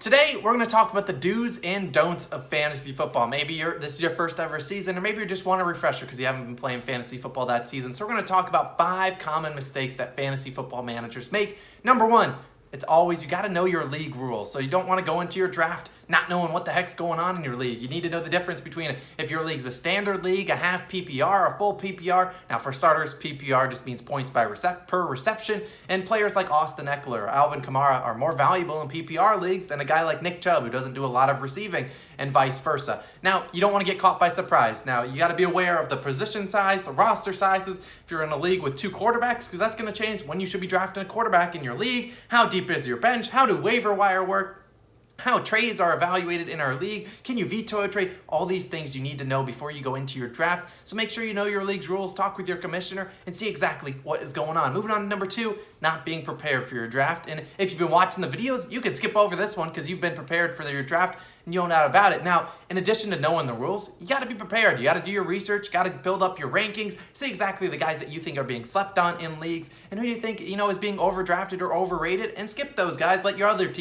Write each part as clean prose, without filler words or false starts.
Today, we're going to talk about the do's and don'ts of fantasy football. Maybe this is your first ever season, or maybe you just want a refresher because you haven't been playing fantasy football that season. So we're going to talk about 5 common mistakes that fantasy football managers make. Number 1, you got to know your league rules. So you don't want to go into your draft not knowing what the heck's going on in your league. You need to know the difference between if your league's a standard league, a half PPR, a full PPR. Now for starters, PPR just means points per reception, and players like Austin Eckler or Alvin Kamara are more valuable in PPR leagues than a guy like Nick Chubb who doesn't do a lot of receiving, and vice versa. Now, you don't want to get caught by surprise. Now, you got to be aware of the position size, the roster sizes, if you're in a league with 2 quarterbacks, because that's going to change when you should be drafting a quarterback in your league. How deep is your bench? How do waiver wire work? How trades are evaluated in our league. Can you veto a trade? All these things you need to know before you go into your draft. So make sure you know your league's rules, talk with your commissioner, and see exactly what is going on. Moving on to number 2, not being prepared for your draft. And if you've been watching the videos, you can skip over this one because you've been prepared for your draft and you know not about it. Now, in addition to knowing the rules, you got to be prepared. You got to do your research, got to build up your rankings, see exactly the guys that you think are being slept on in leagues, and who you think is being overdrafted or overrated, and skip those guys. Let your other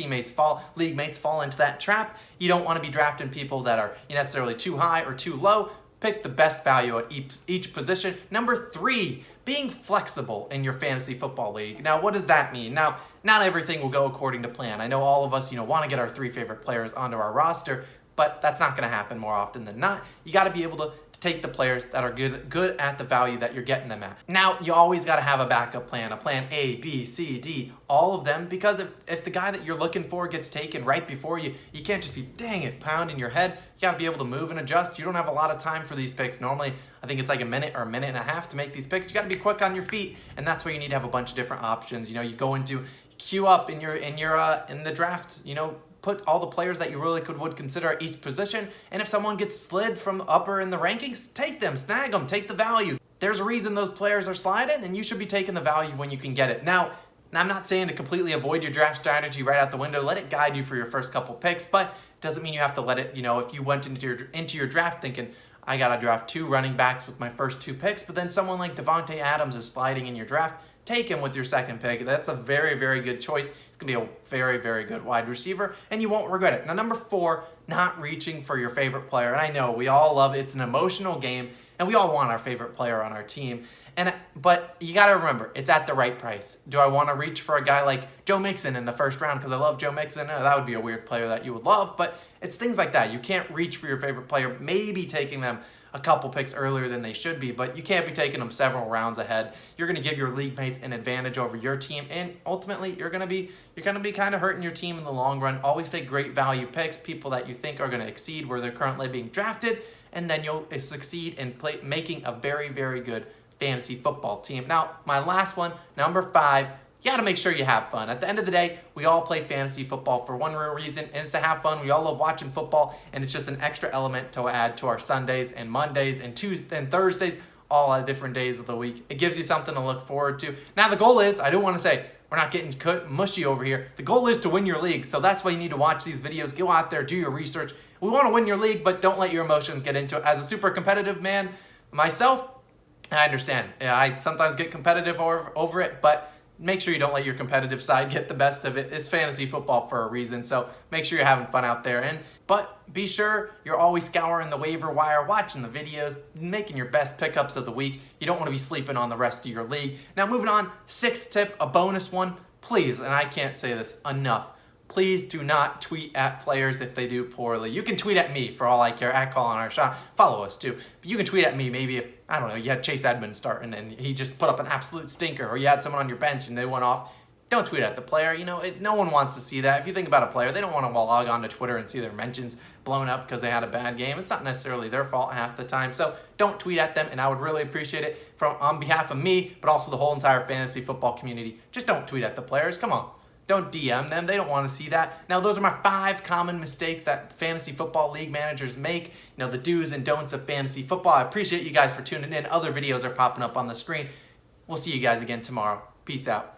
league mates fall into that trap. You don't want to be drafting people that are necessarily too high or too low. Pick the best value at each position. Number 3, being flexible in your fantasy football league. Now, what does that mean? Now, not everything will go according to plan. I know all of us, want to get our 3 favorite players onto our roster, but that's not going to happen more often than not. You got to be able to take the players that are good at the value that you're getting them at. Now, you always got to have a backup plan, a plan A, B, C, D, all of them, because if the guy that you're looking for gets taken right before you, you can't just be, dang it, pounding your head. You got to be able to move and adjust. You don't have a lot of time for these picks. Normally, I think it's like a minute or a minute and a half to make these picks. You got to be quick on your feet, and that's where you need to have a bunch of different options. You go into queue up in the draft, put all the players that you really would consider at each position, and if someone gets slid from upper in the rankings, take them, snag them, take the value. There's a reason those players are sliding, and you should be taking the value when you can get it. Now, I'm not saying to completely avoid your draft strategy right out the window. Let it guide you for your first couple picks, but it doesn't mean you have to let it, if you went into your draft thinking, I gotta draft 2 running backs with my first 2 picks, but then someone like Devontae Adams is sliding in your draft, take him with your second pick. That's a very, very good choice. It's going to be a very, very good wide receiver, and you won't regret it. Now, number 4, not reaching for your favorite player. And I know we all love it. It's an emotional game, and we all want our favorite player on our team. But you got to remember, it's at the right price. Do I want to reach for a guy like Joe Mixon in the first round because I love Joe Mixon? No, that would be a weird player that you would love, but it's things like that. You can't reach for your favorite player, maybe taking them a couple picks earlier than they should be, but you can't be taking them several rounds ahead. You're going to give your league mates an advantage over your team, and ultimately you're going to be kind of hurting your team in the long run. Always take great value picks, people that you think are going to exceed where they're currently being drafted, and then you'll succeed in making a very, very good fantasy football team. Now, my last one, number 5, you got to make sure you have fun. At the end of the day, we all play fantasy football for one real reason, and it's to have fun. We all love watching football, and it's just an extra element to add to our Sundays and Mondays and Tuesdays and Thursdays, all different days of the week. It gives you something to look forward to. Now, the goal is, I do want to say, we're not getting mushy over here. The goal is to win your league, so that's why you need to watch these videos. Go out there, do your research. We want to win your league, but don't let your emotions get into it. As a super competitive man myself, I understand. I sometimes get competitive over it, but make sure you don't let your competitive side get the best of it. It's fantasy football for a reason, so make sure you're having fun out there. But be sure you're always scouring the waiver wire, watching the videos, making your best pickups of the week. You don't want to be sleeping on the rest of your league. Now, moving on, 6th tip, a bonus one. Please, and I can't say this enough, please do not tweet at players if they do poorly. You can tweet at me for all I care, at Call on Our Shot. Follow us too. But you can tweet at me maybe if, I don't know, you had Chase Edmonds starting and he just put up an absolute stinker, or you had someone on your bench and they went off. Don't tweet at the player. No one wants to see that. If you think about a player, they don't want to log on to Twitter and see their mentions blown up because they had a bad game. It's not necessarily their fault half the time. So don't tweet at them, and I would really appreciate it on behalf of me, but also the whole entire fantasy football community. Just don't tweet at the players. Come on. Don't DM them. They don't want to see that. Now, those are my 5 common mistakes that fantasy football league managers make. The do's and don'ts of fantasy football. I appreciate you guys for tuning in. Other videos are popping up on the screen. We'll see you guys again tomorrow. Peace out.